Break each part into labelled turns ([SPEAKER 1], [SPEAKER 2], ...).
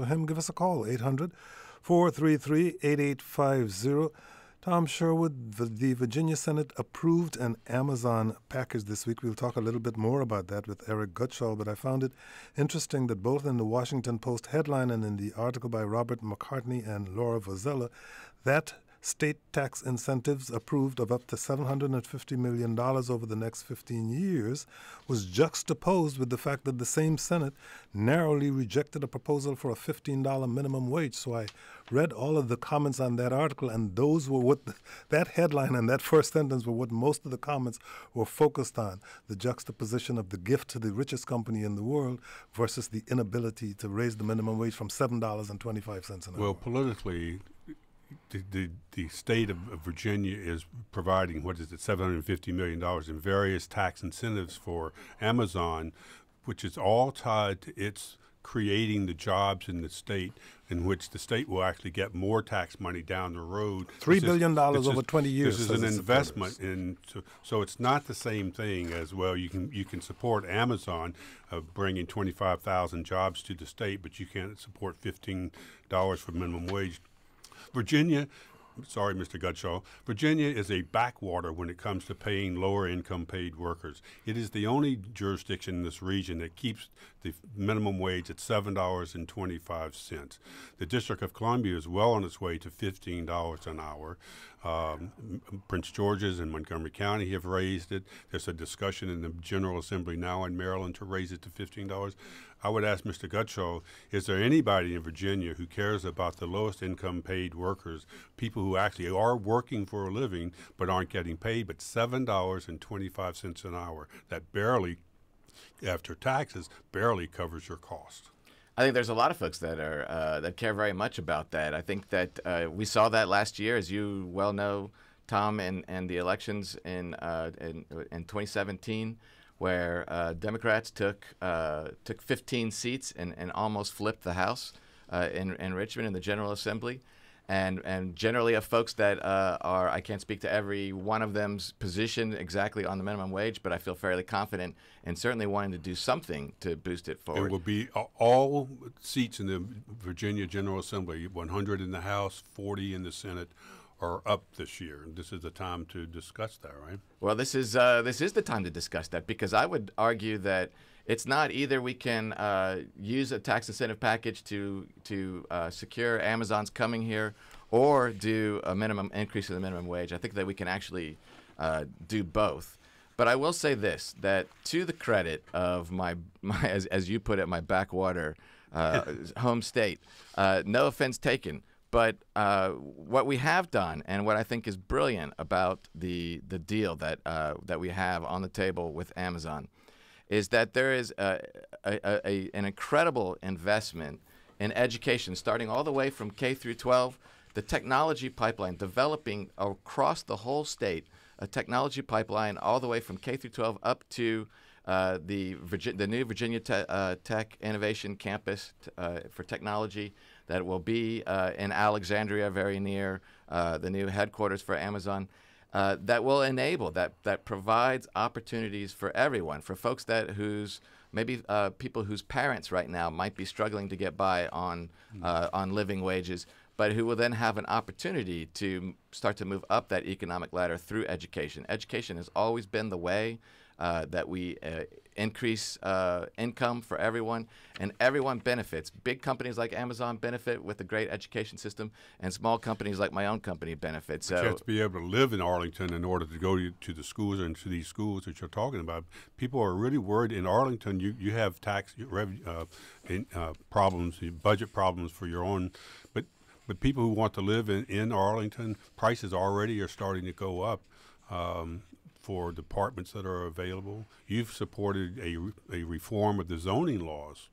[SPEAKER 1] for him, give us a call, 800-433-8850. Tom Sherwood, the Virginia Senate approved an Amazon package this week. We'll talk a little bit more about that with Eric Gutschall, but I found it interesting that both in the Washington Post headline and in the article by Robert McCartney and Laura Vozella, that state tax incentives approved of up to $750 million over the next 15 years was juxtaposed with the fact that the same Senate narrowly rejected a proposal for a $15 minimum wage. So I read all of the comments on that article, and those were what that headline and that first sentence were what most of the comments were focused on, the juxtaposition of the gift to the richest company in the world versus the inability to raise the minimum wage from $7.25 an hour.
[SPEAKER 2] Well, politically, the state of Virginia is providing, what is it, $750 million in various tax incentives for Amazon, which is all tied to its creating the jobs in the state, in which the state will actually get more tax money down the road.
[SPEAKER 1] $3 billion over 20 years.
[SPEAKER 2] This is an investment in, so it's not the same thing as, well, you can support Amazon bringing 25,000 jobs to the state, but you can't support $15 for minimum wage. Virginia, sorry, Mr. Gutschall, Virginia is a backwater when it comes to paying lower income paid workers. It is the only jurisdiction in this region that keeps the minimum wage at $7.25. The District of Columbia is well on its way to $15 an hour. Prince George's and Montgomery County have raised it. There's a discussion in the General Assembly now in Maryland to raise it to $15. I would ask Mr. Gutschall, is there anybody in Virginia who cares about the lowest income paid workers, people who actually are working for a living but aren't getting paid, but $7.25 an hour, that barely, after taxes, barely covers your cost?
[SPEAKER 3] I think there's a lot of folks that are that care very much about that. I think that we saw that last year, as you well know, Tom, and the elections in 2017, where Democrats took 15 seats and almost flipped the House in Richmond in the General Assembly. And generally of folks that are, I can't speak to every one of them's position exactly on the minimum wage, but I feel fairly confident and certainly wanting to do something to boost it forward.
[SPEAKER 2] It will be all seats in the Virginia General Assembly, 100 in the House, 40 in the Senate, are up this year. And this is the time to discuss that, right?
[SPEAKER 3] Well, this is the time to discuss that, because I would argue that it's not either we can use a tax incentive package to secure Amazon's coming here, or do a minimum increase in the minimum wage. I think that we can actually do both. But I will say this, that to the credit of my as you put it, my backwater home state, no offense taken, but what we have done, and what I think is brilliant about the deal that we have on the table with Amazon, is that there is an incredible investment in education, starting all the way from K through 12, the technology pipeline, developing across the whole state, a technology pipeline all the way from K through 12 up to the new Virginia Tech Innovation Campus for technology that will be in Alexandria, very near the new headquarters for Amazon. That will enable, that provides opportunities for everyone, for folks maybe people whose parents right now might be struggling to get by on living wages, but who will then have an opportunity to start to move up that economic ladder through education. Education has always been the way that we increase income for everyone, and everyone benefits. Big companies like Amazon benefit with a great education system, and small companies like my own company benefit. So
[SPEAKER 2] you have to be able to live in Arlington in order to go to the schools and to these schools that you're talking about. People are really worried. In Arlington, you have tax problems, budget problems for your own, but people who want to live in Arlington, prices already are starting to go up. For departments that are available. You've supported a reform of the zoning laws.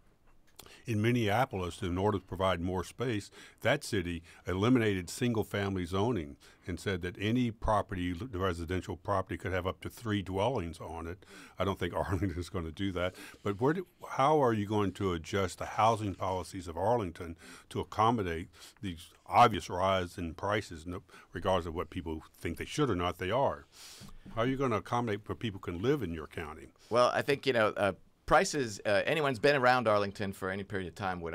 [SPEAKER 2] In Minneapolis, in order to provide more space, that city eliminated single-family zoning and said that any property, the residential property, could have up to 3 dwellings on it. I don't think Arlington is going to do that. But how are you going to adjust the housing policies of Arlington to accommodate these obvious rise in prices, regardless of what people think they should or not, they are? How are you going to accommodate where people can live in your county?
[SPEAKER 3] Well, I think, prices, anyone's been around Arlington for any period of time would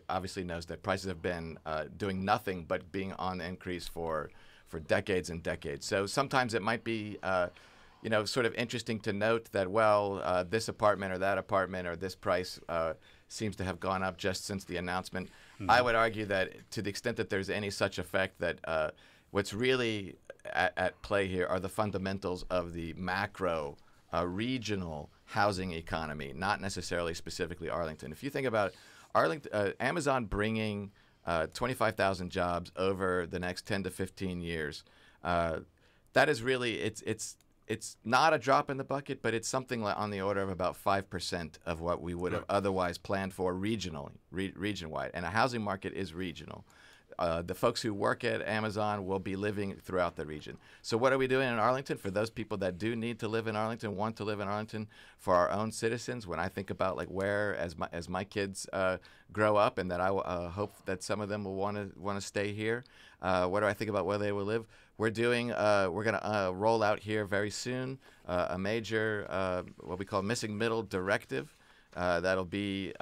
[SPEAKER 3] obviously knows that prices have been doing nothing but being on the increase for decades and decades. So sometimes it might be, sort of interesting to note that, well, this apartment or that apartment or this price seems to have gone up just since the announcement. Mm-hmm. I would argue that to the extent that there's any such effect, that what's really at play here are the fundamentals of the macro regional housing economy, not necessarily specifically Arlington. If you think about Arlington, Amazon bringing 25,000 jobs over the next 10 to 15 years, that is really, it's not a drop in the bucket, but it's something like on the order of about 5% of what we would have otherwise planned for regionally, region-wide. And a housing market is regional. The folks who work at Amazon will be living throughout the region. So what are we doing in Arlington for those people that do need to live in Arlington, want to live in Arlington, for our own citizens? When I think about like where, as my kids grow up, and that I hope that some of them will want to stay here. What do I think about where they will live? We're going to roll out here very soon a major what we call missing middle directive that'll be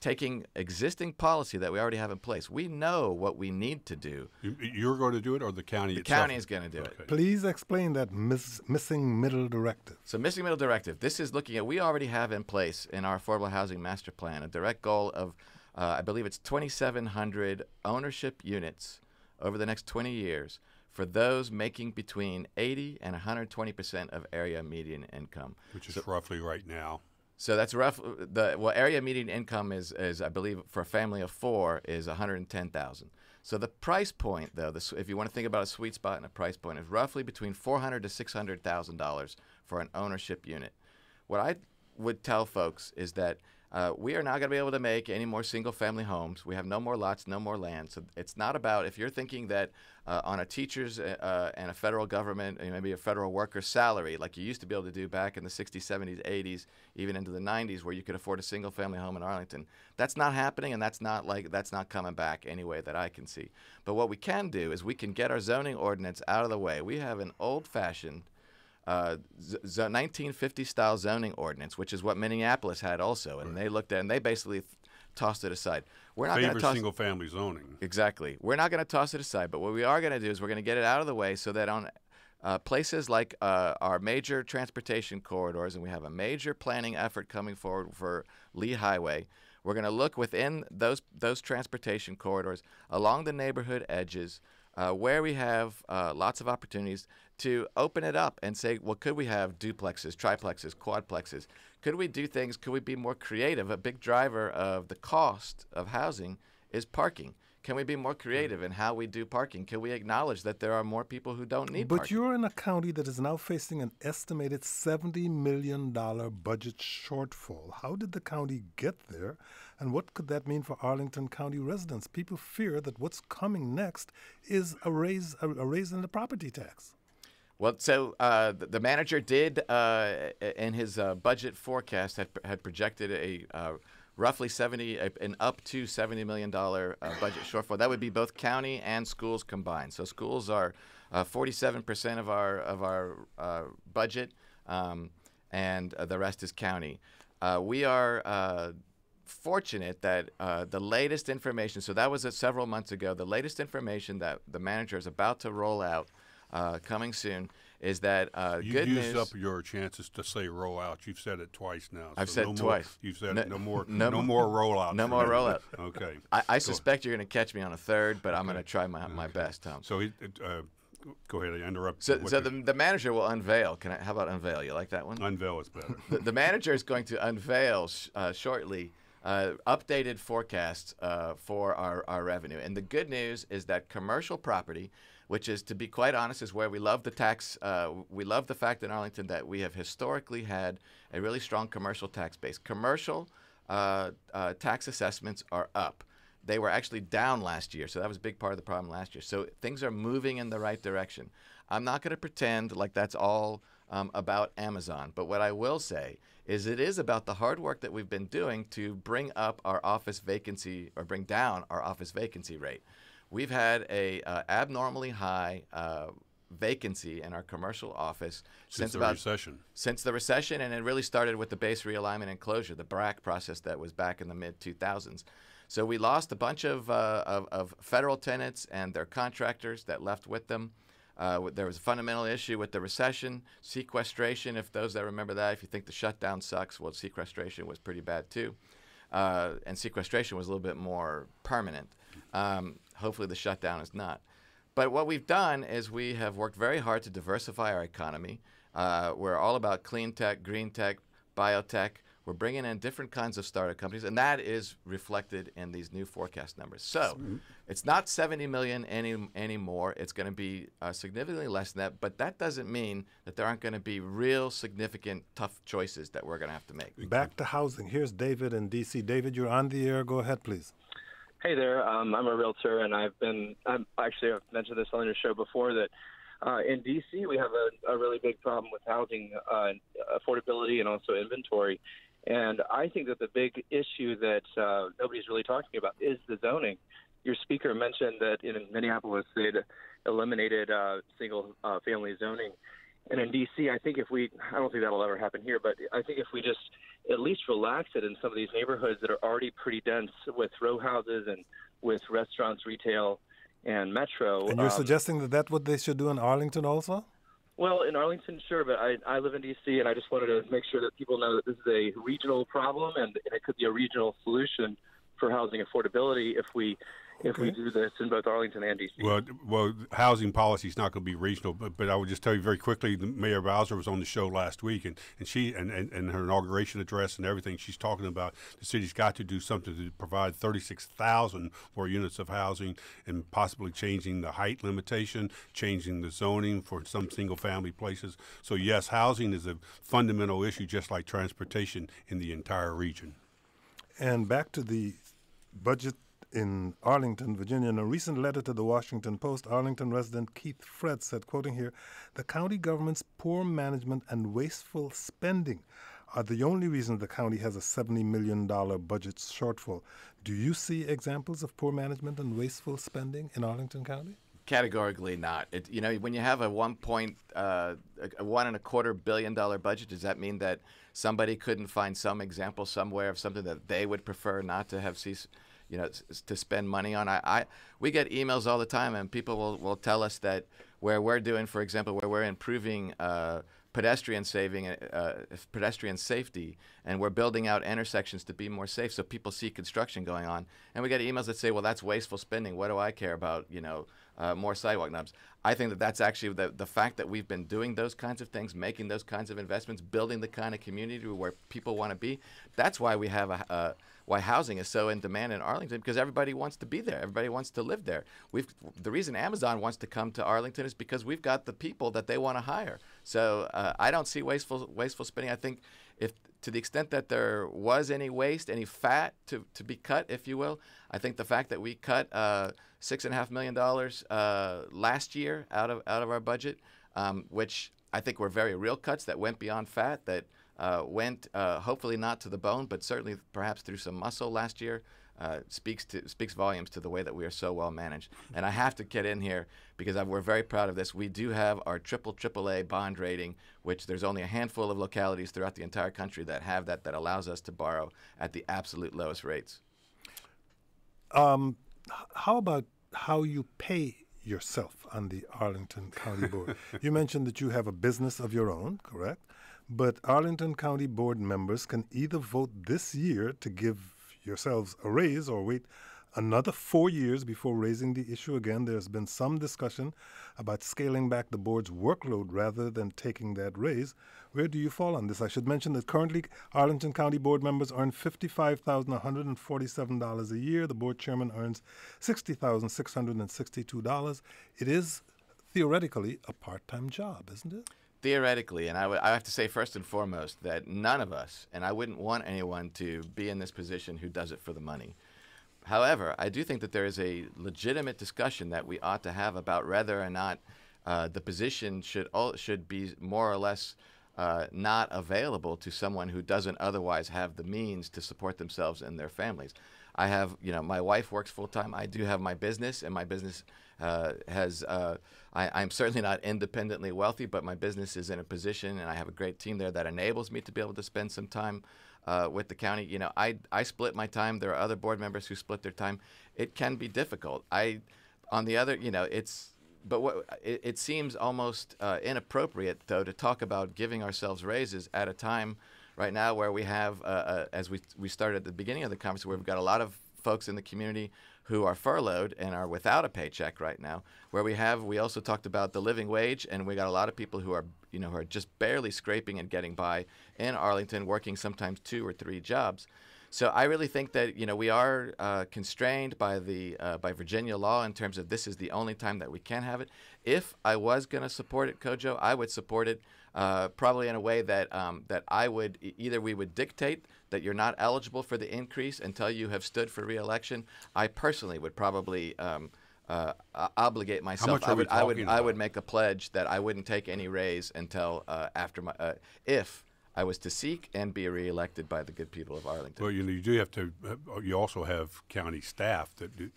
[SPEAKER 3] taking existing policy that we already have in place. We know what we need to do.
[SPEAKER 2] You're going to do it, or the county itself?
[SPEAKER 3] The county is going to do it.
[SPEAKER 1] Please explain that missing middle directive.
[SPEAKER 3] So missing middle directive, this is looking at, we already have in place in our Affordable Housing Master Plan a direct goal of, I believe it's 2,700 ownership units over the next 20 years for those making between 80 and 120% of area median income.
[SPEAKER 2] Which is roughly right now.
[SPEAKER 3] So that's rough. Area median income is I believe for a family of 4 is 110,000. So the price point, though, if you want to think about a sweet spot and a price point, is roughly between $400,000 to $600,000 for an ownership unit. What I would tell folks is that we are not going to be able to make any more single-family homes. We have no more lots, no more land. So it's not about, if you're thinking that on a teacher's and a federal government, maybe a federal worker's salary, like you used to be able to do back in the 60s, 70s, 80s, even into the 90s, where you could afford a single-family home in Arlington. That's not happening, and that's not coming back any way that I can see. But what we can do is we can get our zoning ordinance out of the way. We have an old-fashioned 1950 style zoning ordinance, which is what Minneapolis had also, and they looked at and they basically tossed it aside. We're not going to toss
[SPEAKER 2] single family zoning.
[SPEAKER 3] Exactly. We're not going to toss it aside, but what we are going to do is we're going to get it out of the way so that on places like our major transportation corridors, and we have a major planning effort coming forward for Lee Highway. We're going to look within those transportation corridors along the neighborhood edges where we have lots of opportunities to open it up and say, well, could we have duplexes, triplexes, quadplexes? Could we do things? Could we be more creative? A big driver of the cost of housing is parking. Can we be more creative in how we do parking? Can we acknowledge that there are more people who don't need parking?
[SPEAKER 1] But you're in a county that is now facing an estimated $70 million budget shortfall. How did the county get there? And what could that mean for Arlington County residents? People fear that what's coming next is a raise in the property tax.
[SPEAKER 3] Well, so the manager did, in his budget forecast, had projected a roughly an up to $70 million budget shortfall. That would be both county and schools combined. So schools are 47% of our budget, and the rest is county. We are fortunate that the latest information, so that was several months ago, the latest information that the manager is about to roll out coming soon is that
[SPEAKER 2] you
[SPEAKER 3] good news.
[SPEAKER 2] used up your chances to say roll out. You've said it twice now.
[SPEAKER 3] I've said it twice.
[SPEAKER 2] You've said it. No more rollout.
[SPEAKER 3] No more rollout.
[SPEAKER 2] Okay.
[SPEAKER 3] I suspect you're going to catch me on a third, but I'm going to try my best, Tom.
[SPEAKER 2] So go ahead. I interrupt.
[SPEAKER 3] So the manager will unveil. How about unveil? You like that one?
[SPEAKER 2] Unveil is better.
[SPEAKER 3] The manager is going to unveil shortly updated forecasts for our revenue. And the good news is that commercial property, which is, to be quite honest, is where we love the tax. We love the fact in Arlington that we have historically had a really strong commercial tax base. Commercial tax assessments are up. They were actually down last year, so that was a big part of the problem last year. So things are moving in the right direction. I'm not going to pretend like that's all about Amazon, but what I will say is it is about the hard work that we've been doing to bring up our office vacancy, or bring down our office vacancy rate. We've had a abnormally high vacancy in our commercial office
[SPEAKER 2] Since the
[SPEAKER 3] about
[SPEAKER 2] recession.
[SPEAKER 3] since the recession, and it really started with the base realignment and closure, the BRAC process that was back in the mid 2000s. So we lost a bunch of federal tenants and their contractors that left with them. There was a fundamental issue with the recession, sequestration. If those that remember that, if you think the shutdown sucks, well, sequestration was pretty bad too. And sequestration was a little bit more permanent. Hopefully the shutdown is not. But what we've done is we have worked very hard to diversify our economy. We're all about clean tech, green tech, biotech. We're bringing in different kinds of startup companies, and that is reflected in these new forecast numbers. So it's not 70 million anymore. It's going to be significantly less than that, but that doesn't mean that there aren't going to be real significant tough choices that we're going to have to make.
[SPEAKER 1] Back to housing. Here's David in D.C. David, you're on the air. Go ahead, please.
[SPEAKER 4] Hey there, I'm a realtor, and I've mentioned this on your show before that in D.C. we have a really big problem with housing affordability and also inventory. And I think that the big issue that nobody's really talking about is the zoning. Your speaker mentioned that in Minneapolis they'd eliminated single-family zoning. And in D.C., I don't think that'll ever happen here, but I think if we just at least relax it in some of these neighborhoods that are already pretty dense with row houses and with restaurants, retail, and metro.
[SPEAKER 1] And you're suggesting that that's what they should do in Arlington also?
[SPEAKER 4] Well, in Arlington, sure, but I live in D.C., and I just wanted to make sure that people know that this is a regional problem, and it could be a regional solution for housing affordability if we do this in both Arlington and D.C.
[SPEAKER 2] Well, housing policy is not going to be regional, but I would just tell you very quickly, Mayor Bowser was on the show last week, and she and her inauguration address and everything, she's talking about the city's got to do something to provide 36,000 more units of housing and possibly changing the height limitation, changing the zoning for some single-family places. So, yes, housing is a fundamental issue, just like transportation in the entire region.
[SPEAKER 1] And back to the budget in Arlington, Virginia. In a recent letter to the Washington Post, Arlington resident Keith Fred said, quoting here, "The county government's poor management and wasteful spending are the only reason the county has a $70 million budget shortfall." Do you see examples of poor management and wasteful spending in Arlington County?
[SPEAKER 3] Categorically not. When you have a $1.25 billion budget, does that mean that somebody couldn't find some example somewhere of something that they would prefer not to have to spend money on? We get emails all the time, and people will tell us that where we're doing, for example, where we're improving pedestrian safety, and we're building out intersections to be more safe, so people see construction going on, and we get emails that say, well, that's wasteful spending. What do I care about, more sidewalk knobs? I think that that's actually the fact that we've been doing those kinds of things, making those kinds of investments, building the kind of community where people want to be. That's why we have why housing is so in demand in Arlington, because everybody wants to be there. Everybody wants to live there. The reason Amazon wants to come to Arlington is because we've got the people that they want to hire. So I don't see wasteful spending. I think if to the extent that there was any waste, any fat to be cut, if you will, I think the fact that we cut $6.5 million last year out of our budget, which I think were very real cuts that went beyond fat, that went hopefully not to the bone, but certainly perhaps through some muscle last year, speaks volumes to the way that we are so well managed. And I have to get in here because we're very proud of this. We do have our AAA bond rating, which there's only a handful of localities throughout the entire country that have that allows us to borrow at the absolute lowest rates.
[SPEAKER 1] How about how you pay yourself on the Arlington County Board? You mentioned that you have a business of your own, correct? But Arlington County Board members can either vote this year to give yourselves a raise or wait another 4 years before raising the issue again. There's been some discussion about scaling back the board's workload rather than taking that raise. Where do you fall on this? I should mention that currently Arlington County Board members earn $55,147 a year. The board chairman earns $60,662. It is theoretically a part-time job, isn't it?
[SPEAKER 3] Theoretically, and I have to say first and foremost that none of us, and I wouldn't want anyone to be in this position who does it for the money. However, I do think that there is a legitimate discussion that we ought to have about whether or not the position should be more or less not available to someone who doesn't otherwise have the means to support themselves and their families. I have, my wife works full time. I do have my business, and my business I'm certainly not independently wealthy, but my business is in a position, and I have a great team there that enables me to be able to spend some time with the county. I split my time. There are other board members who split their time. It can be difficult. On the other, it seems almost inappropriate, though, to talk about giving ourselves raises at a time right now where we have, as we started at the beginning of the conference, where we've got a lot of folks in the community who are furloughed and are without a paycheck right now, where we also talked about the living wage, and we got a lot of people who are just barely scraping and getting by in Arlington, working sometimes 2 or 3 jobs. So I really think that we are constrained by by Virginia law in terms of this is the only time that we can have it. If I was going to support it, Kojo, I would support it probably in a way that I would either we would dictate that you're not eligible for the increase until you have stood for re-election. I personally would probably obligate myself. I would make a pledge that I wouldn't take any raise until after if I was to seek and be reelected by the good people of Arlington.
[SPEAKER 2] Well, you do have to. You also have county staff that do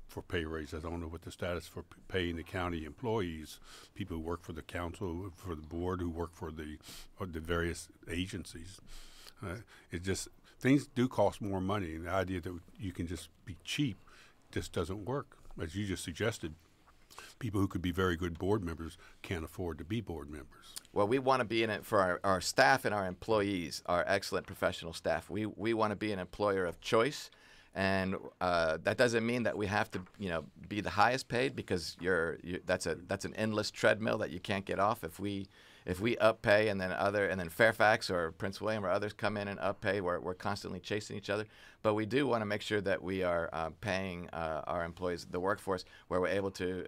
[SPEAKER 2] for pay raises. I don't know what the status for paying the county employees, people who work for the council, for the board, who work for the various agencies. It just things do cost more money, and the idea that you can just be cheap just doesn't work. As you just suggested, people who could be very good board members can't afford to be board members.
[SPEAKER 3] Well, we want to be in it for our staff and our employees, our excellent professional staff. We want to be an employer of choice, and that doesn't mean that we have to be the highest paid, because that's an endless treadmill that you can't get off. If we uppay and then Fairfax or Prince William or others come in and uppay, we're constantly chasing each other. But we do want to make sure that we are paying our employees, the workforce, where we're able to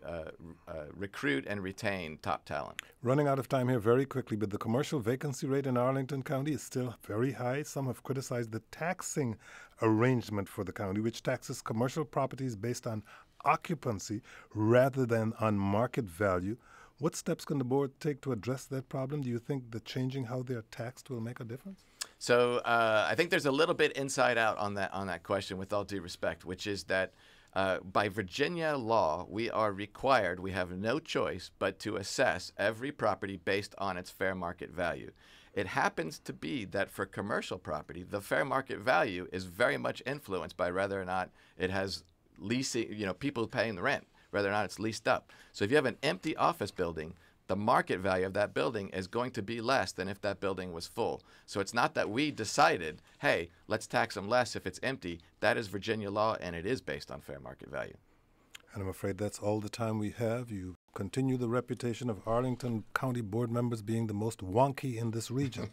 [SPEAKER 3] recruit and retain top talent.
[SPEAKER 1] Running out of time here very quickly, but the commercial vacancy rate in Arlington County is still very high. Some have criticized the taxing arrangement for the county, which taxes commercial properties based on occupancy rather than on market value. What steps can the board take to address that problem? Do you think that changing how they're taxed will make a difference?
[SPEAKER 3] So I think there's a little bit inside out on that question, with all due respect, which is that by Virginia law, we are required, we have no choice but to assess every property based on its fair market value. It happens to be that for commercial property, the fair market value is very much influenced by whether or not it has leasing, people paying the rent, whether or not it's leased up. So if you have an empty office building, the market value of that building is going to be less than if that building was full. So it's not that we decided, hey, let's tax them less if it's empty. That is Virginia law, and it is based on fair market value.
[SPEAKER 1] And I'm afraid that's all the time we have. You continue the reputation of Arlington County board members being the most wonky in this region.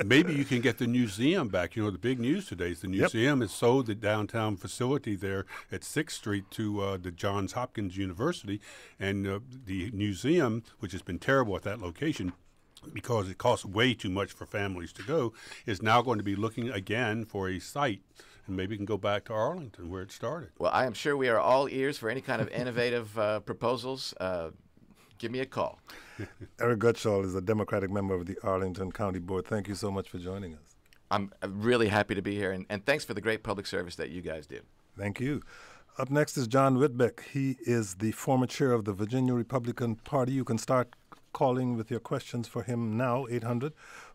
[SPEAKER 2] Maybe you can get the museum back. The big news today is the museum has sold the downtown facility there at 6th Street to the Johns Hopkins University. And the museum, which has been terrible at that location because it costs way too much for families to go, is now going to be looking again for a site. And maybe we can go back to Arlington, where it started.
[SPEAKER 3] Well, I am sure we are all ears for any kind of innovative proposals. Give me a call.
[SPEAKER 1] Eric Gutschall is a Democratic member of the Arlington County Board. Thank you so much for joining us.
[SPEAKER 3] I'm really happy to be here, and thanks for the great public service that you guys do.
[SPEAKER 1] Thank you. Up next is John Whitbeck. He is the former chair of the Virginia Republican Party. You can start calling with your questions for him now,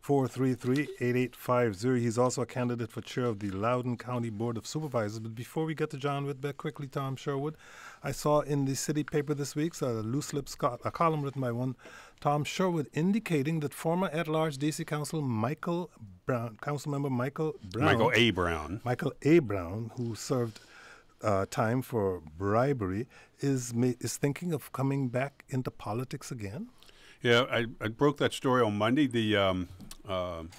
[SPEAKER 1] 800-433-8850. He's also a candidate for chair of the Loudoun County Board of Supervisors. But before we get to John Whitbeck, quickly, Tom Sherwood, I saw in the city paper this week, a loose lip a column written by one Tom Sherwood, indicating that former at-large D.C. Councilmember Michael A. Brown, who served time for bribery, is thinking of coming back into politics again.
[SPEAKER 2] Yeah, I broke that story on Monday, or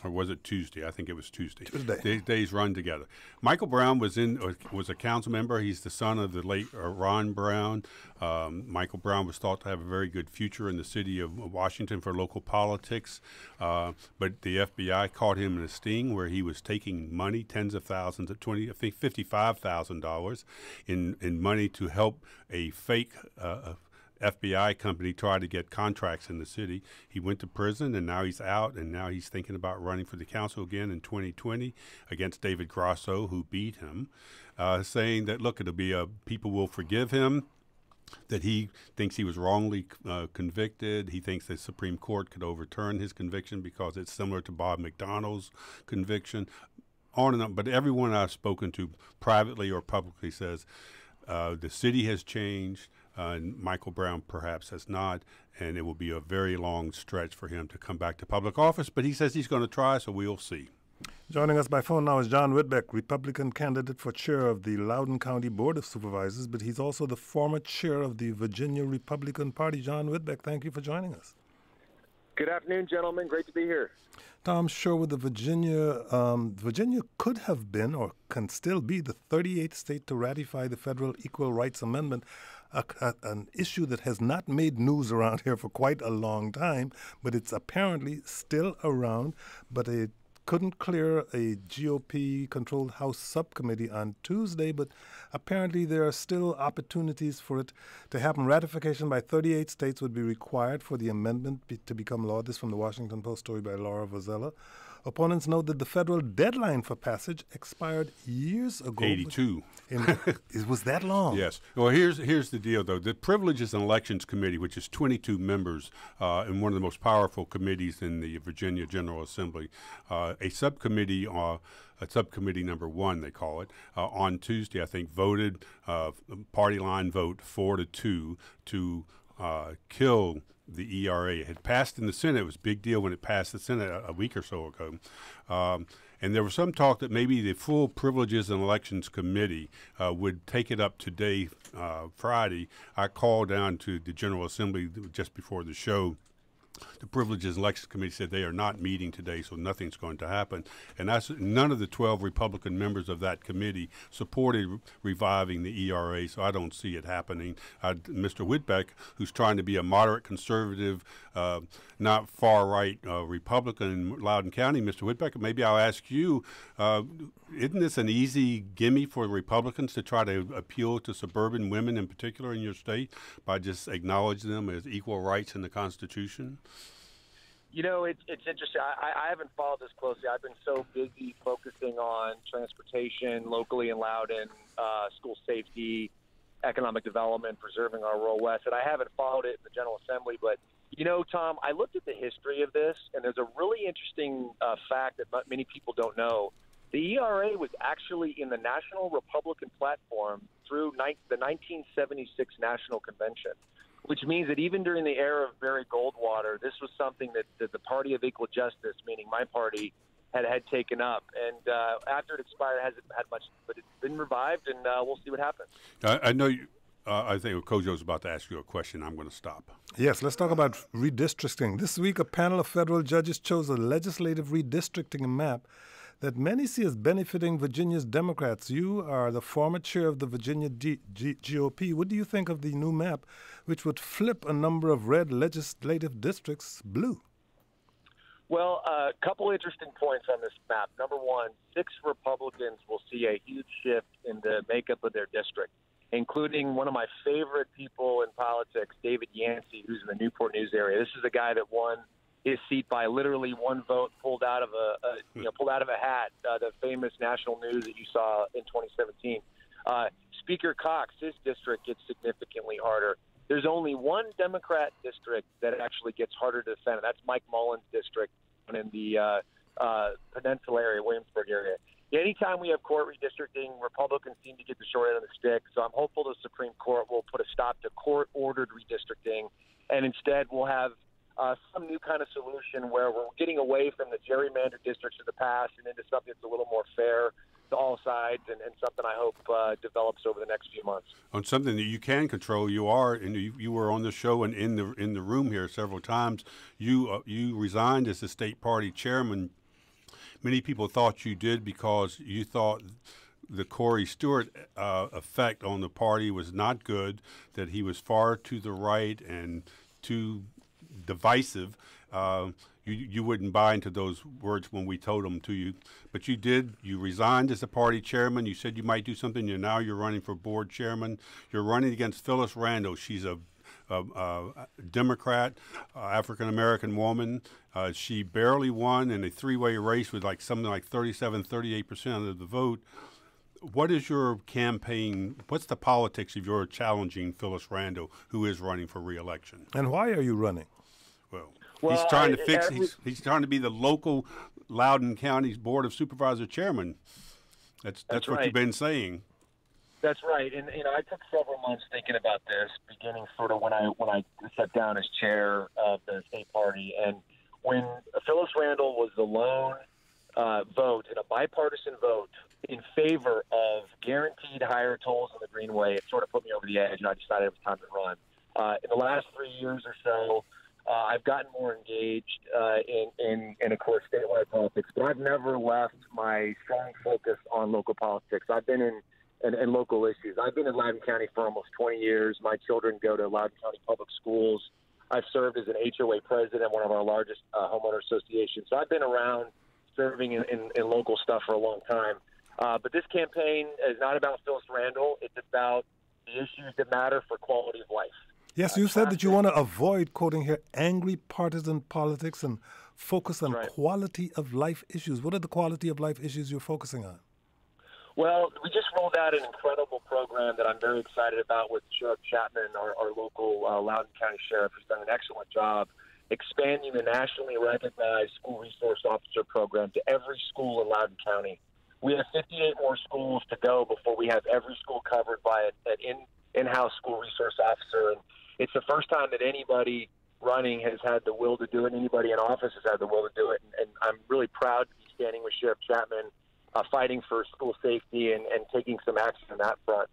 [SPEAKER 2] was it Tuesday? I think it was Tuesday.
[SPEAKER 1] Tuesday.
[SPEAKER 2] Days run together. Michael Brown was a council member. He's the son of the late Ron Brown. Michael Brown was thought to have a very good future in the city of Washington for local politics, but the FBI caught him in a sting where he was taking money, tens of thousands, $55,000 in money to help a fake FBI company tried to get contracts in the city. He went to prison, and now he's out, and now he's thinking about running for the council again in 2020 against David Grosso, who beat him, saying that, look, it'll be people will forgive him, that he thinks he was wrongly convicted. He thinks the Supreme Court could overturn his conviction because it's similar to Bob McDonnell's conviction, on and on. But everyone I've spoken to privately or publicly says the city has changed, and Michael Brown perhaps has not, and it will be a very long stretch for him to come back to public office. But he says he's going to try, so we'll see.
[SPEAKER 1] Joining us by phone now is John Whitbeck, Republican candidate for chair of the Loudoun County Board of Supervisors, but he's also the former chair of the Virginia Republican Party. John Whitbeck, thank you for joining us.
[SPEAKER 5] Good afternoon, gentlemen. Great to be here.
[SPEAKER 1] Tom Sherwood, Virginia could have been or can still be the 38th state to ratify the Federal Equal Rights Amendment, an issue that has not made news around here for quite a long time, but it's apparently still around. But it couldn't clear a GOP-controlled House subcommittee on Tuesday, but apparently there are still opportunities for it to happen. Ratification by 38 states would be required for the amendment to become law. This from the Washington Post story by Laura Vozella. Opponents note that the federal deadline for passage expired years ago.
[SPEAKER 2] 82.
[SPEAKER 1] It was that long?
[SPEAKER 2] Yes. Well, here's the deal, though. The Privileges and Elections Committee, which is 22 members and one of the most powerful committees in the Virginia General Assembly, a subcommittee number 1, they call it, on Tuesday, I think, voted party line vote 4-2 to kill the ERA. It had passed in the Senate. It was a big deal when it passed the Senate a week or so ago. And there was some talk that maybe the full Privileges and Elections Committee would take it up today, Friday. I called down to the General Assembly just before the show. The Privileges and Elections Committee said they are not meeting today, so nothing's going to happen. And none of the 12 Republican members of that committee supported reviving the ERA, so I don't see it happening. Mr. Whitbeck, who's trying to be a moderate conservative, not far-right Republican in Loudoun County, Mr. Whitbeck, maybe I'll ask you, isn't this an easy gimme for Republicans to try to appeal to suburban women in particular in your state by just acknowledging them as equal rights in the Constitution?
[SPEAKER 5] You know, it's interesting. I haven't followed this closely. I've been so busy focusing on transportation locally in Loudoun, school safety, economic development, preserving our rural West, and I haven't followed it in the General Assembly. But, you know, Tom, I looked at the history of this, and there's a really interesting fact that many people don't know. The ERA was actually in the National Republican platform through the 1976 National Convention, which means that even during the era of Barry Goldwater, this was something that the Party of Equal Justice, meaning my party, had taken up. And after it expired, it hasn't had much, but it's been revived, and we'll see what happens.
[SPEAKER 2] I know you. I think Kojo's about to ask you a question. I'm going to stop.
[SPEAKER 1] Yes, let's talk about redistricting. This week, a panel of federal judges chose a legislative redistricting map that many see as benefiting Virginia's Democrats. You are the former chair of the Virginia GOP. What do you think of the new map, which would flip a number of red legislative districts blue?
[SPEAKER 5] Well, a couple interesting points on this map. Number one, 6 Republicans will see a huge shift in the makeup of their district, including one of my favorite people in politics, David Yancey, who's in the Newport News area. This is a guy that won his seat by literally one vote pulled out of a hat. The famous national news that you saw in 2017. Speaker Cox, his district gets significantly harder. There's only one Democrat district that actually gets harder to defend, and that's Mike Mullen's district in the Peninsula area, Williamsburg area. Anytime we have court redistricting, Republicans seem to get the short end of the stick. So I'm hopeful the Supreme Court will put a stop to court-ordered redistricting, and instead we'll have some new kind of solution where we're getting away from the gerrymandered districts of the past and into something that's a little more fair to all sides, and something I hope develops over the next few months.
[SPEAKER 2] On something that you can control, you were on the show and in the room here several times. You resigned as the state party chairman. Many people thought you did because you thought the Corey Stewart effect on the party was not good, that he was far to the right and too divisive. You wouldn't buy into those words when we told them to you, but you did. You resigned as the party chairman. You said you might do something. Now you're running for board chairman. You're running against Phyllis Randall. She's a Democrat, African American woman. She barely won in a three-way race with like something like 38% of the vote. What is your campaign? What's the politics of your challenging Phyllis Randall, who is running for re-election?
[SPEAKER 1] And why are you running?
[SPEAKER 2] Well, he's trying to fix. He's trying to be the local Loudoun County's Board of Supervisor chairman. That's what
[SPEAKER 5] right.
[SPEAKER 2] you've been saying.
[SPEAKER 5] That's right, and I took several months thinking about this, beginning sort of when I sat down as chair of the state party, and when Phyllis Randall was the lone vote in a bipartisan vote in favor of guaranteed higher tolls on the Greenway, it sort of put me over the edge, and I decided it was time to run. In the last 3 years or so, I've gotten more engaged in, of course, statewide politics, but I've never left my strong focus on local politics. I've been in local issues. I've been in Loudoun County for almost 20 years. My children go to Loudoun County Public Schools. I've served as an HOA president, one of our largest homeowner associations. So I've been around serving in local stuff for a long time. But this campaign is not about Phyllis Randall. It's about the issues that matter for quality of life.
[SPEAKER 1] Yes, you said that you want to avoid, quoting here, angry partisan politics and focus on quality of life issues. What are the quality of life issues you're focusing on?
[SPEAKER 5] Well, we just rolled out an incredible program that I'm very excited about with Sheriff Chapman, our local Loudoun County Sheriff, who's done an excellent job expanding the nationally recognized school resource officer program to every school in Loudoun County. We have 58 more schools to go before we have every school covered by an in-house school resource officer. And it's the first time that anybody running has had the will to do it. Anybody in office has had the will to do it. And I'm really proud to be standing with Sheriff Chapman, fighting for school safety and taking some action on that front.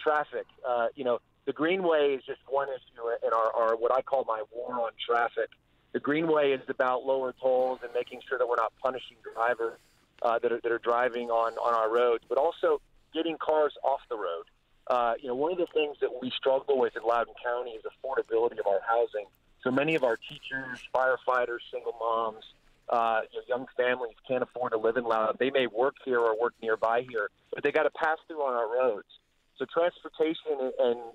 [SPEAKER 5] Traffic, the Greenway is just one issue in our what I call my war on traffic. The Greenway is about lower tolls and making sure that we're not punishing drivers that are driving on our roads, but also getting cars off the road. One of the things that we struggle with in Loudoun County is affordability of our housing. So many of our teachers, firefighters, single moms, young families can't afford to live in Loudoun. They may work here or work nearby here, but they got to pass through on our roads. So transportation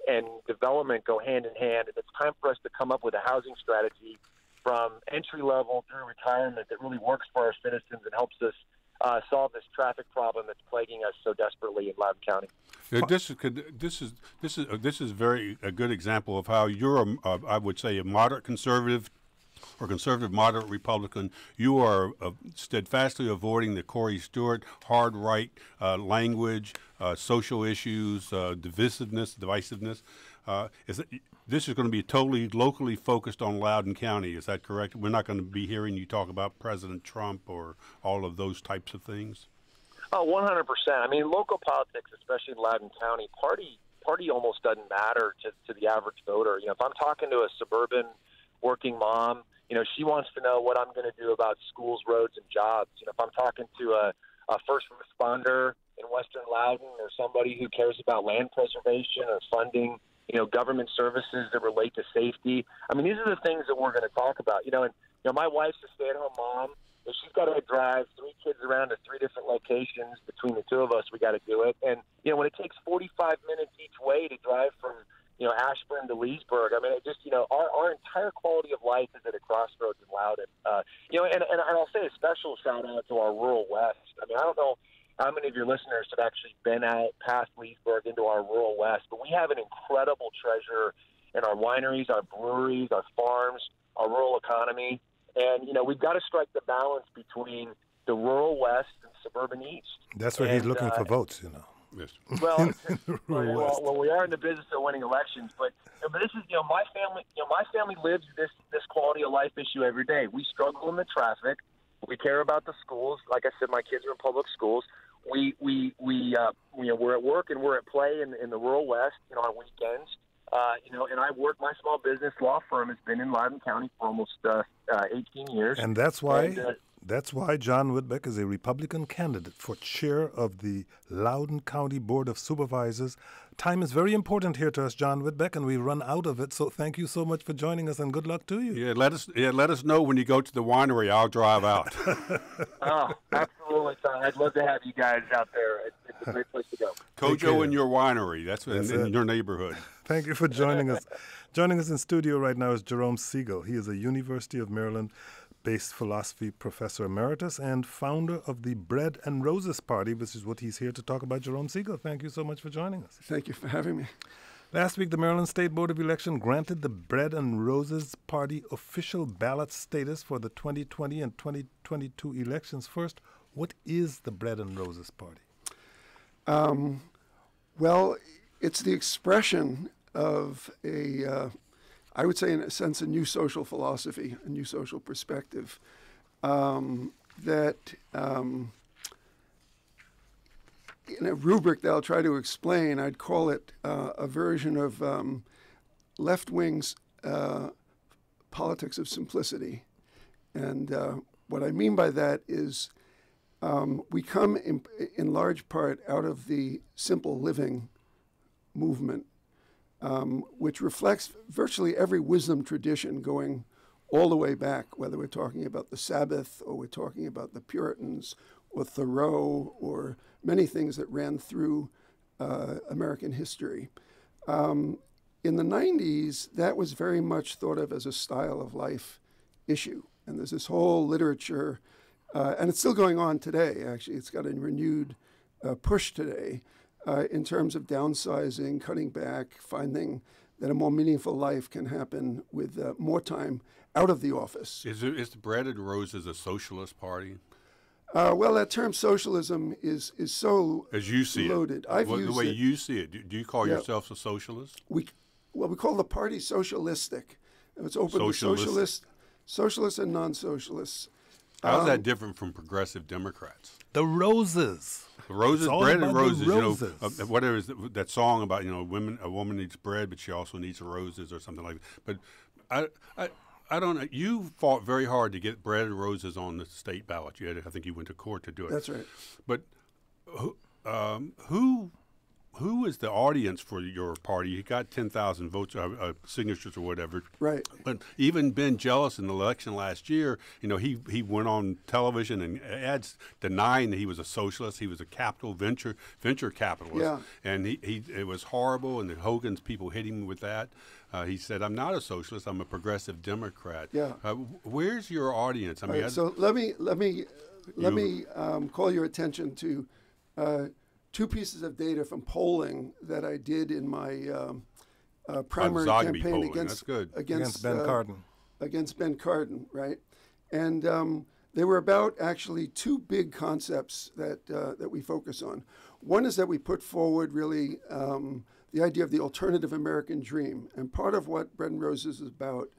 [SPEAKER 5] and development go hand in hand, and it's time for us to come up with a housing strategy from entry level through retirement that really works for our citizens and helps us solve this traffic problem that's plaguing us so desperately in Loudoun County.
[SPEAKER 2] This is a good example of how you're I would say a moderate conservative or conservative moderate Republican. You are steadfastly avoiding the Corey Stewart hard right language, social issues, divisiveness. This is going to be totally locally focused on Loudoun County. Is that correct? We're not going to be hearing you talk about President Trump or all of those types of things?
[SPEAKER 5] Oh, 100%. I mean, local politics, especially in Loudoun County, party almost doesn't matter to the average voter. If I'm talking to a suburban working mom, she wants to know what I'm going to do about schools, roads, and jobs. If I'm talking to a first responder in Western Loudoun or somebody who cares about land preservation or funding, government services that relate to safety. I mean, these are the things that we're going to talk about. My wife's a stay-at-home mom. If she's got to drive 3 kids around to 3 different locations, between the 2 of us, we got to do it. And, when it takes 45 minutes each way to drive from, Ashburn to Leesburg, I mean, it just, our entire quality of life is at a crossroads in Loudoun. And I'll say a special shout out to our rural West. I mean, I don't know how many of your listeners have actually been out past Leesburg into our rural West, but we have an incredible treasure in our wineries, our breweries, our farms, our rural economy. And, we've got to strike the balance between the rural West and suburban East.
[SPEAKER 1] That's where he's looking for votes,
[SPEAKER 2] Yes.
[SPEAKER 5] Well, we are in the business of winning elections, but this is, my family lives this quality of life issue every day. We struggle in the traffic. We care about the schools. Like I said, my kids are in public schools. We're at work and we're at play in the rural West, on weekends. And I work, my small business law firm has been in Loudoun County for almost 18 years.
[SPEAKER 1] And that's why John Whitbeck is a Republican candidate for chair of the Loudoun County Board of Supervisors. Time is very important here to us, John Whitbeck, and we run out of it. So thank you so much for joining us, and good luck to you.
[SPEAKER 2] Yeah, let us know when you go to the winery. I'll drive out.
[SPEAKER 5] Oh, absolutely, Tom. I'd love to have you guys out there. It's It's a great place to go.
[SPEAKER 2] Kojo and your winery. That's
[SPEAKER 1] That's
[SPEAKER 2] in
[SPEAKER 1] it.
[SPEAKER 2] your neighborhood.
[SPEAKER 1] Thank you for joining us. Joining us in studio right now is Jerome Siegel. He is a University of Maryland-based philosophy professor emeritus and founder of the Bread and Roses Party, which is what he's here to talk about. Jerome Siegel, thank you so much for joining us.
[SPEAKER 6] Thank you for having me.
[SPEAKER 1] Last week, the Maryland State Board of Election granted the Bread and Roses Party official ballot status for the 2020 and 2022 elections. First, what is the Bread and Roses Party?
[SPEAKER 6] Well, it's the expression of I would say in a sense, a new social philosophy, a new social perspective that in a rubric that I'll try to explain, I'd call it a version of left wing's politics of simplicity. And what I mean by that is we come in large part out of the simple living movement, which reflects virtually every wisdom tradition going all the way back, whether we're talking about the Sabbath or we're talking about the Puritans or Thoreau or many things that ran through American history. In the 90s, that was very much thought of as a style of life issue. And there's this whole literature, and it's still going on today, actually. It's got a renewed push today in terms of downsizing, cutting back, finding that a more meaningful life can happen with more time out of the office.
[SPEAKER 2] Is the Bread and Roses a socialist party?
[SPEAKER 6] Well, that term socialism is so
[SPEAKER 2] As you see
[SPEAKER 6] loaded.
[SPEAKER 2] it.
[SPEAKER 6] I've
[SPEAKER 2] The
[SPEAKER 6] used
[SPEAKER 2] way
[SPEAKER 6] it.
[SPEAKER 2] you see it. Do you call
[SPEAKER 6] Yeah.
[SPEAKER 2] yourself a socialist?
[SPEAKER 6] We call the party socialistic. It's open
[SPEAKER 2] Socialistic.
[SPEAKER 6] to socialists and non-socialists.
[SPEAKER 2] How's that different from progressive Democrats?
[SPEAKER 1] The Roses.
[SPEAKER 2] The Roses,
[SPEAKER 1] It's all
[SPEAKER 2] bread
[SPEAKER 1] about
[SPEAKER 2] and
[SPEAKER 1] the
[SPEAKER 2] roses.
[SPEAKER 1] roses.
[SPEAKER 2] Whatever is that song about? A woman needs bread, but she also needs roses or something like that. But I don't know. You fought very hard to get bread and roses on the state ballot. I think you went to court to do it.
[SPEAKER 6] That's right.
[SPEAKER 2] But who is the audience for your party? You got 10,000 votes, signatures or whatever.
[SPEAKER 6] Right.
[SPEAKER 2] But even Ben Jealous in the election last year, he went on television and ads denying that he was a socialist. He was a venture capitalist.
[SPEAKER 6] Yeah.
[SPEAKER 2] And it was horrible. And the Hogan's people hit him with that. He said, "I'm not a socialist. I'm a progressive Democrat."
[SPEAKER 6] Yeah.
[SPEAKER 2] Where's your audience? I
[SPEAKER 6] All
[SPEAKER 2] mean,
[SPEAKER 6] right, so let me call your attention to two pieces of data from polling that I did in my primary
[SPEAKER 2] Zogby
[SPEAKER 6] campaign
[SPEAKER 2] polling. That's good.
[SPEAKER 1] Against Ben Cardin.
[SPEAKER 6] Against Ben Cardin, right? And they were about actually two big concepts that we focus on. One is that we put forward really the idea of the alternative American dream. And part of what Bread and Roses is about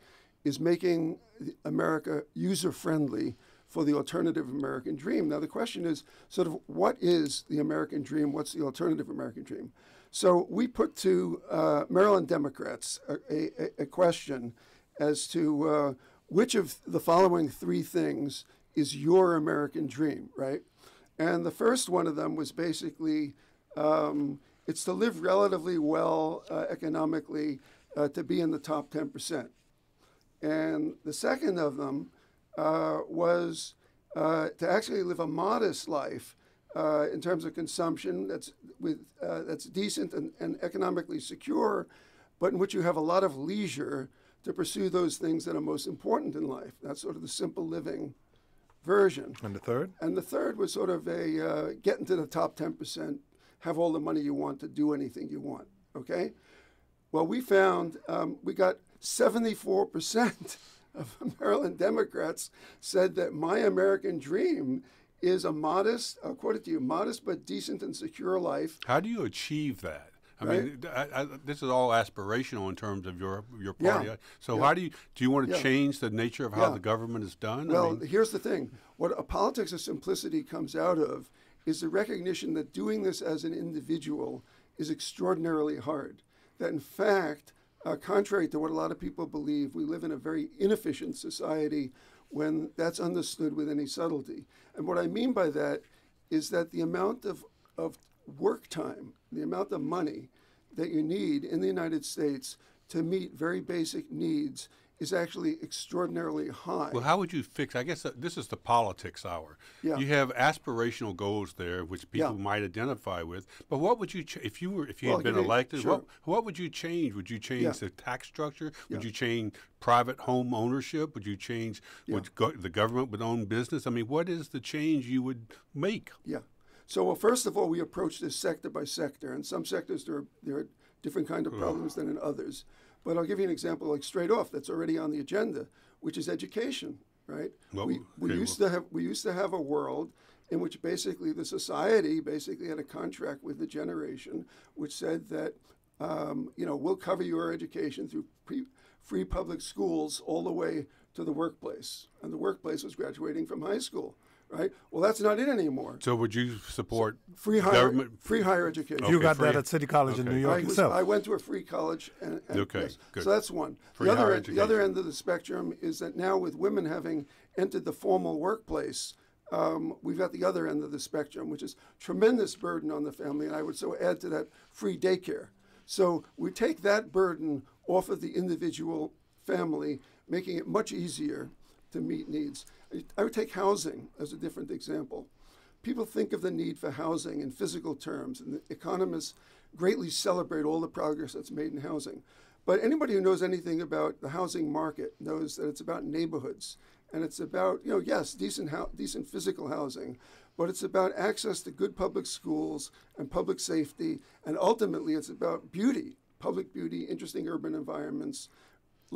[SPEAKER 6] is making America user-friendly for the alternative American dream. Now, the question is sort of what is the American dream? What's the alternative American dream? So we put to Maryland Democrats a question as to which of the following three things is your American dream, right? And the first one of them was basically it's to live relatively well economically, to be in the top 10%. And the second of them was to actually live a modest life in terms of consumption that's decent and economically secure, but in which you have a lot of leisure to pursue those things that are most important in life. That's sort of the simple living version.
[SPEAKER 1] And the third?
[SPEAKER 6] And the third was sort of a get into the top 10%, have all the money you want to do anything you want, okay? Well, we found we got 74% of Maryland Democrats said that my American dream is a modest, I'll quote it to you, modest but decent and secure life.
[SPEAKER 2] How do you achieve that? I
[SPEAKER 6] Right.
[SPEAKER 2] mean, this is all aspirational in terms of your party.
[SPEAKER 6] Yeah.
[SPEAKER 2] So
[SPEAKER 6] Yeah.
[SPEAKER 2] how do you want to
[SPEAKER 6] Yeah.
[SPEAKER 2] change the nature of how
[SPEAKER 6] Yeah.
[SPEAKER 2] the government is done?
[SPEAKER 6] Well, here's the thing. What a politics of simplicity comes out of is the recognition that doing this as an individual is extraordinarily hard. That in fact, contrary to what a lot of people believe, we live in a very inefficient society when that's understood with any subtlety. And what I mean by that is that the amount of work time, the amount of money that you need in the United States to meet very basic needs is actually extraordinarily high.
[SPEAKER 2] Well, how would you fix? I guess this is the politics hour.
[SPEAKER 6] Yeah.
[SPEAKER 2] You have aspirational goals there, which people
[SPEAKER 6] Yeah.
[SPEAKER 2] might identify with. But what would you if you
[SPEAKER 6] Well,
[SPEAKER 2] had been elected?
[SPEAKER 6] sure.
[SPEAKER 2] What would you change? Would you change
[SPEAKER 6] Yeah.
[SPEAKER 2] the tax structure? Would
[SPEAKER 6] Yeah.
[SPEAKER 2] you change private home ownership? Would you change?
[SPEAKER 6] Yeah.
[SPEAKER 2] The government would own business? I mean, what is the change you would make?
[SPEAKER 6] Yeah. So, well, first of all, we approach this sector by sector. In some sectors, there are different kind of problems than in others. But I'll give you an example, like straight off, that's already on the agenda, which is education. Right?
[SPEAKER 2] Well,
[SPEAKER 6] we
[SPEAKER 2] okay,
[SPEAKER 6] used to have a world in which basically the society basically had a contract with the generation, which said that we'll cover your education through free public schools all the way to the workplace, and the workplace was graduating from high school. Right. Well, that's not it anymore.
[SPEAKER 2] So, would you support
[SPEAKER 6] Free higher education.
[SPEAKER 1] You got
[SPEAKER 2] free.
[SPEAKER 1] that at City College in
[SPEAKER 2] Okay.
[SPEAKER 1] New York yourself.
[SPEAKER 6] I went to a free college, and
[SPEAKER 2] Okay,
[SPEAKER 6] yes.
[SPEAKER 2] good.
[SPEAKER 6] So that's one.
[SPEAKER 2] Free
[SPEAKER 6] The
[SPEAKER 2] higher
[SPEAKER 6] other
[SPEAKER 2] education.
[SPEAKER 6] end of the spectrum is that now with women having entered the formal workplace, we've got the other end of the spectrum, which is tremendous burden on the family, and I would so add to that free daycare. So we take that burden off of the individual family, making it much easier to meet needs. I would take housing as a different example. People think of the need for housing in physical terms, and the economists greatly celebrate all the progress that's made in housing. But anybody who knows anything about the housing market knows that it's about neighborhoods, and it's about, yes, decent physical housing, but it's about access to good public schools and public safety, and ultimately it's about beauty, public beauty, interesting urban environments.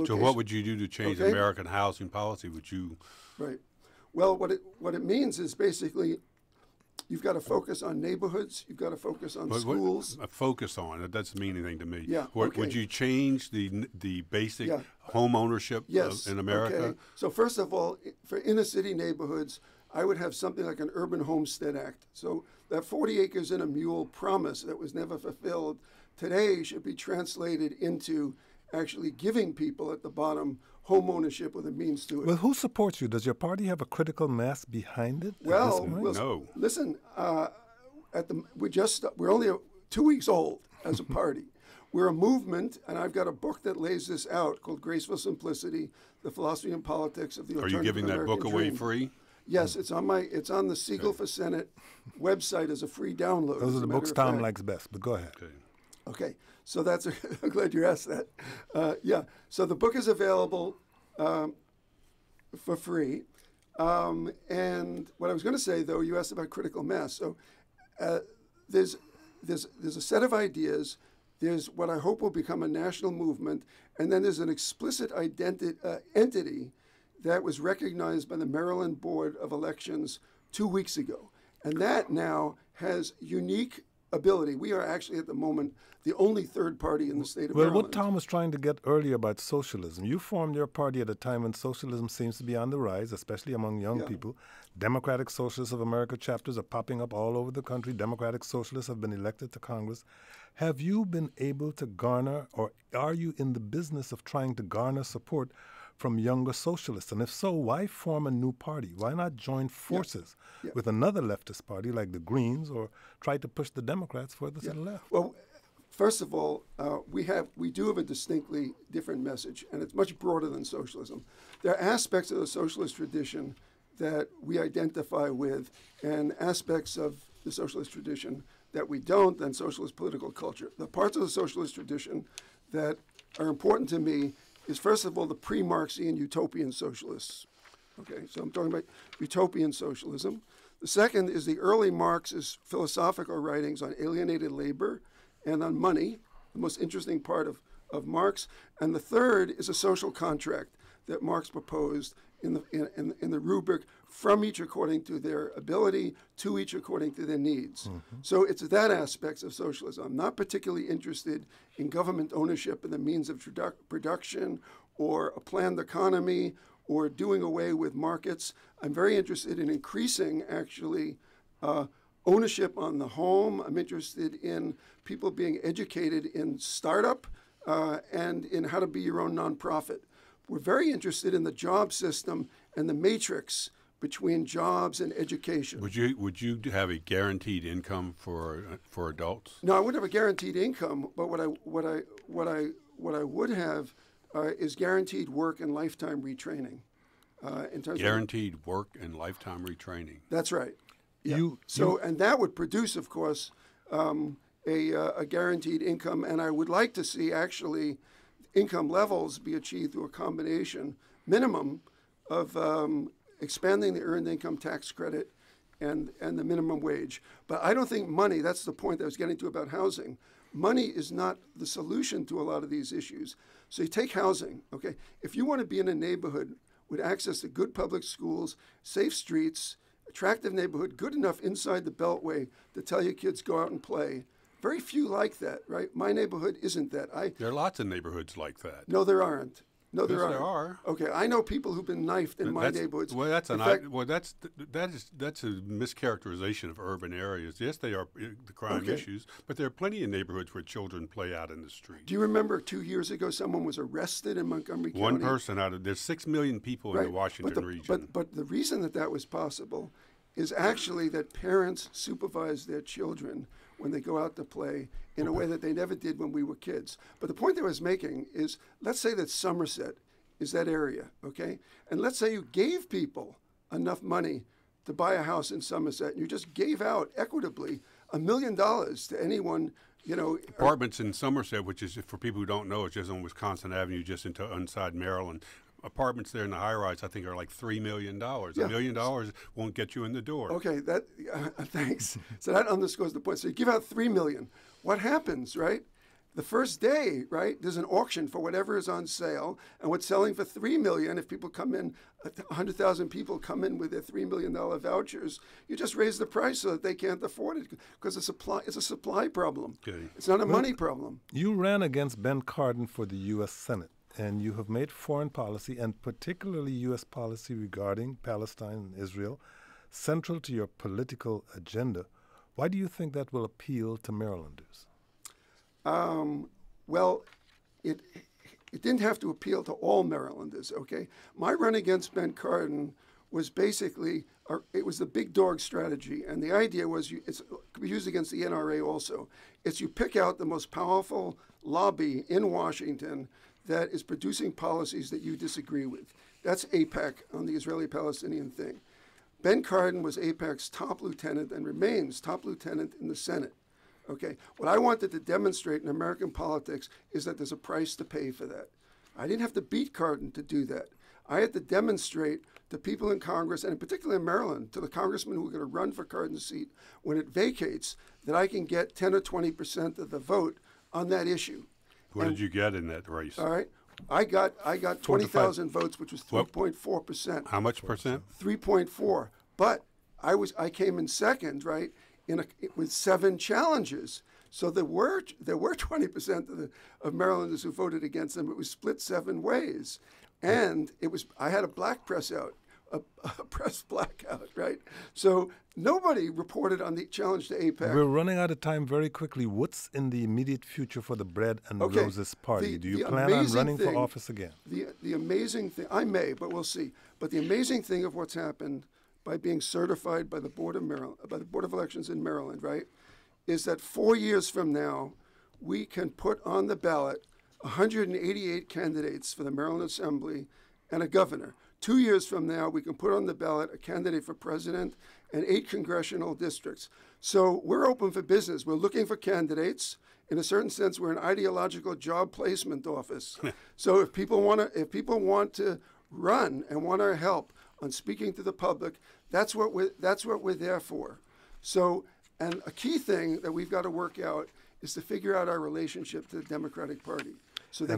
[SPEAKER 2] So, what would you do to change
[SPEAKER 6] Okay.
[SPEAKER 2] American housing policy? Would you?
[SPEAKER 6] Right. Well, what it means is basically you've got to focus on neighborhoods. You've got to focus on schools.
[SPEAKER 2] Focus on it doesn't mean anything to me.
[SPEAKER 6] Yeah,
[SPEAKER 2] Would
[SPEAKER 6] okay.
[SPEAKER 2] you change the basic
[SPEAKER 6] Yeah.
[SPEAKER 2] home ownership
[SPEAKER 6] Yes.
[SPEAKER 2] in America?
[SPEAKER 6] Okay. So first of all, for inner city neighborhoods, I would have something like an urban homestead act. So that 40 acres and a mule promise that was never fulfilled today should be translated into actually giving people at the bottom home ownership with a means to it.
[SPEAKER 1] Well, who supports you? Does your party have a critical mass behind it? at this
[SPEAKER 6] Well,
[SPEAKER 1] point?
[SPEAKER 2] No.
[SPEAKER 6] Listen, we're only 2 weeks old as a party. We're a movement, and I've got a book that lays this out called Graceful Simplicity: The Philosophy and Politics of the
[SPEAKER 2] Are
[SPEAKER 6] Alternative
[SPEAKER 2] you giving that
[SPEAKER 6] American
[SPEAKER 2] book away
[SPEAKER 6] Dream.
[SPEAKER 2] free?
[SPEAKER 6] Yes, it's on the Siegel for Senate website as a free download.
[SPEAKER 1] Those
[SPEAKER 6] as
[SPEAKER 1] are
[SPEAKER 6] a
[SPEAKER 1] the
[SPEAKER 6] matter
[SPEAKER 1] books
[SPEAKER 6] of
[SPEAKER 1] Tom
[SPEAKER 6] fact.
[SPEAKER 1] likes best, but go ahead.
[SPEAKER 2] Okay.
[SPEAKER 6] Okay, so I'm glad you asked that. Yeah, so the book is available for free. And what I was going to say, though, you asked about critical mass. So there's a set of ideas. There's what I hope will become a national movement, and then there's an explicit entity that was recognized by the Maryland Board of Elections 2 weeks ago. And that now has unique ability. We are actually at the moment the only third party in the state of
[SPEAKER 1] Well,
[SPEAKER 6] Maryland.
[SPEAKER 1] what Tom was trying to get earlier about socialism, you formed your party at a time when socialism seems to be on the rise, especially among young
[SPEAKER 6] Yeah.
[SPEAKER 1] people. Democratic Socialists of America chapters are popping up all over the country. Democratic Socialists have been elected to Congress. Have you been able to garner, or are you in the business of trying to garner support from younger socialists? And if so, why form a new party? Why not join forces
[SPEAKER 6] Yeah.
[SPEAKER 1] with another leftist party like the Greens, or try to push the Democrats further to the left?
[SPEAKER 6] Well, first of all, we do have a distinctly different message, and it's much broader than socialism. There are aspects of the socialist tradition that we identify with, and aspects of the socialist tradition that we don't, and socialist political culture. The parts of the socialist tradition that are important to me is, first of all, the pre-Marxian utopian socialists. Okay, so I'm talking about utopian socialism. The second is the early Marxist philosophical writings on alienated labor and on money, the most interesting part of Marx. And the third is a social contract that Marx proposed in the rubric, from each according to their ability, to each according to their needs. So it's that aspect of socialism. I'm not particularly interested in government ownership and the means of production, or a planned economy, or doing away with markets. I'm very interested in increasing, actually, ownership on the home. I'm interested in people being educated in startup and in how to be your own nonprofit. We're very interested in the job system and the matrix between jobs and education.
[SPEAKER 2] Would you have a guaranteed income for adults?
[SPEAKER 6] No, I wouldn't have a guaranteed income, but what I would have is guaranteed work and lifetime retraining. In terms
[SPEAKER 2] Guaranteed work and lifetime retraining.
[SPEAKER 6] That's right. Yeah.
[SPEAKER 1] You-
[SPEAKER 6] And that would produce, of course, a guaranteed income. And I would like to see actually income levels be achieved through a combination minimum of expanding the earned income tax credit and the minimum wage. But I don't think money, that's the point I was getting to about housing. Money is not the solution to a lot of these issues. So you take housing, okay? If you want to be in a neighborhood with access to good public schools, safe streets, attractive neighborhood, good enough inside the Beltway to tell your kids go out and play, very few like that, right? My neighborhood isn't that.
[SPEAKER 2] There are lots of neighborhoods like that.
[SPEAKER 6] No, there aren't. No,
[SPEAKER 2] Yes,
[SPEAKER 6] there aren't.
[SPEAKER 2] there are.
[SPEAKER 6] Okay, I know people who've been knifed in my neighborhoods.
[SPEAKER 2] Well, that's
[SPEAKER 6] In fact,
[SPEAKER 2] that's a mischaracterization of urban areas. Yes, they are the crime
[SPEAKER 6] Okay.
[SPEAKER 2] issues, but there are plenty of neighborhoods where children play out in the street.
[SPEAKER 6] do you remember 2 years ago someone was arrested in Montgomery County?
[SPEAKER 2] One person out of there's 6 million people in the Washington region.
[SPEAKER 6] But the reason that was possible is actually that parents supervise their children when they go out to play in a way that they never did when we were kids. But the point that I was making is, let's say that Somerset is that area, okay? And let's say you gave people enough money to buy a house in Somerset, and you just gave out equitably $1 million to anyone, you know.
[SPEAKER 2] Apartments in Somerset, which is, for people who don't know, it's just on Wisconsin Avenue, just into inside Maryland. Apartments there in the high-rise, I think, are like $3 million.
[SPEAKER 6] Yeah.
[SPEAKER 2] $1 million won't get you in the door.
[SPEAKER 6] Okay, thanks. So that underscores the point. So you give out $3 million. What happens, right? The first day, right, there's an auction for whatever is on sale, and what's selling for $3 million, if people come in, 100,000 people come in with their $3 million vouchers, you just raise the price so that they can't afford it, because it's a supply problem.
[SPEAKER 2] Okay.
[SPEAKER 6] It's not a money problem.
[SPEAKER 1] You ran against Ben Cardin for the U.S. Senate, and you have made foreign policy, and particularly U.S. policy regarding Palestine and Israel, central to your political agenda. Why do you think that will appeal to Marylanders?
[SPEAKER 6] Well, it didn't have to appeal to all Marylanders, okay? My run against Ben Cardin was basically, it was the big dog strategy. And the idea was, it could be used against the NRA also. It's you pick out the most powerful lobby in Washington that is producing policies that you disagree with. That's AIPAC on the Israeli-Palestinian thing. Ben Cardin was AIPAC's top lieutenant and remains top lieutenant in the Senate. Okay, what I wanted to demonstrate in American politics is that there's a price to pay for that. I didn't have to beat Cardin to do that. I had to demonstrate to people in Congress, and in particular in Maryland, to the congressmen who are going to run for Cardin's seat when it vacates, that I can get 10 or 20% of the vote on that issue.
[SPEAKER 2] What did you get in that race?
[SPEAKER 6] All right, I got 20,000 votes, which was 3.4%.
[SPEAKER 2] How much percent?
[SPEAKER 6] 3.4. But I came in second, right? With 7 challenges. So there were 20% of Marylanders who voted against them. It was split 7 ways. And I had a black press out, a press blackout, right? So nobody reported on the challenge to AIPAC.
[SPEAKER 1] We're running out of time very quickly. What's in the immediate future for the Bread and Roses Party? Do you plan on running for office again?
[SPEAKER 6] The amazing thing, I may, but we'll see. But the amazing thing of what's happened by being certified by the Board of Maryland, by the Board of Elections in Maryland, right, is that 4 years from now, we can put on the ballot 188 candidates for the Maryland Assembly and a governor. 2 years from now, we can put on the ballot a candidate for president and 8 congressional districts. So we're open for business. We're looking for candidates. In a certain sense, we're an ideological job placement office. So if people want to run and want our help on speaking to the public, that's what we're there for. So, and a key thing that we've got to work out is to figure out our relationship to the Democratic Party. So there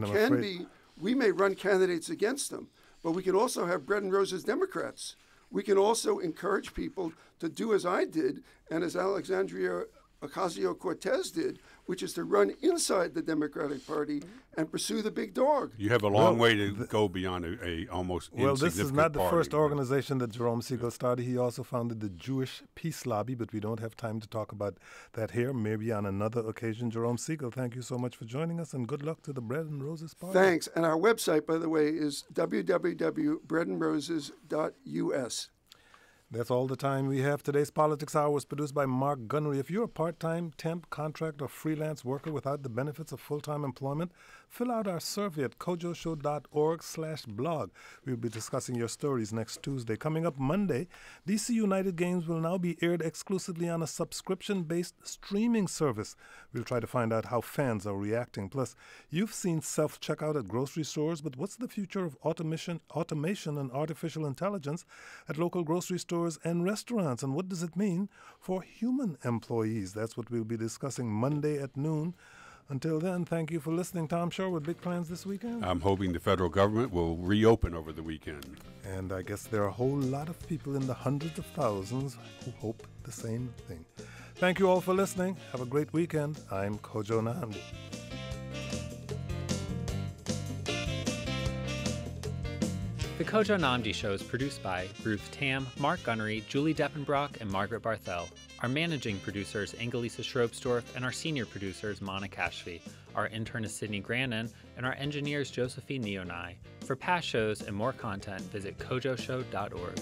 [SPEAKER 6] we may run candidates against them, but we can also have Bread and Roses Democrats. We can also encourage people to do as I did and as Alexandria Ocasio-Cortez did, which is to run inside the Democratic Party and pursue the big dog.
[SPEAKER 2] You have a long way to go beyond a almost
[SPEAKER 1] Well, this is not the
[SPEAKER 2] party.
[SPEAKER 1] first organization that Jerome Siegel started. He also founded the Jewish Peace Lobby, but we don't have time to talk about that here. Maybe on another occasion. Jerome Siegel, thank you so much for joining us, and good luck to the Bread and Roses Party.
[SPEAKER 6] Thanks. And our website, by the way, is www.breadandroses.us.
[SPEAKER 1] That's all the time we have. Today's Politics Hour was produced by Mark Gunnery. If you're a part-time, temp, contract, or freelance worker without the benefits of full-time employment, fill out our survey at kojoshow.org/blog. We'll be discussing your stories next Tuesday. Coming up Monday, DC United games will now be aired exclusively on a subscription-based streaming service. We'll try to find out how fans are reacting. Plus, you've seen self-checkout at grocery stores, but what's the future of automation and artificial intelligence at local grocery stores and restaurants, and what does it mean for human employees? That's what we'll be discussing Monday at noon. Until then, thank you for listening. Tom Sherwood, big plans this weekend?
[SPEAKER 2] I'm hoping the federal government will reopen over the weekend.
[SPEAKER 1] And I guess there are a whole lot of people in the hundreds of thousands who hope the same thing. Thank you all for listening. Have a great weekend. I'm Kojo Nahamdi.
[SPEAKER 7] The Kojo Nnamdi Show is produced by Ruth Tam, Mark Gunnery, Julie Deppenbrock, and Margaret Barthel. Our managing producer is Angelisa Strobsdorf, and our senior producer is Mana Kashfi. Our intern is Sydney Grannon, and our engineer is Josephine Neonai. For past shows and more content, visit kojoshow.org.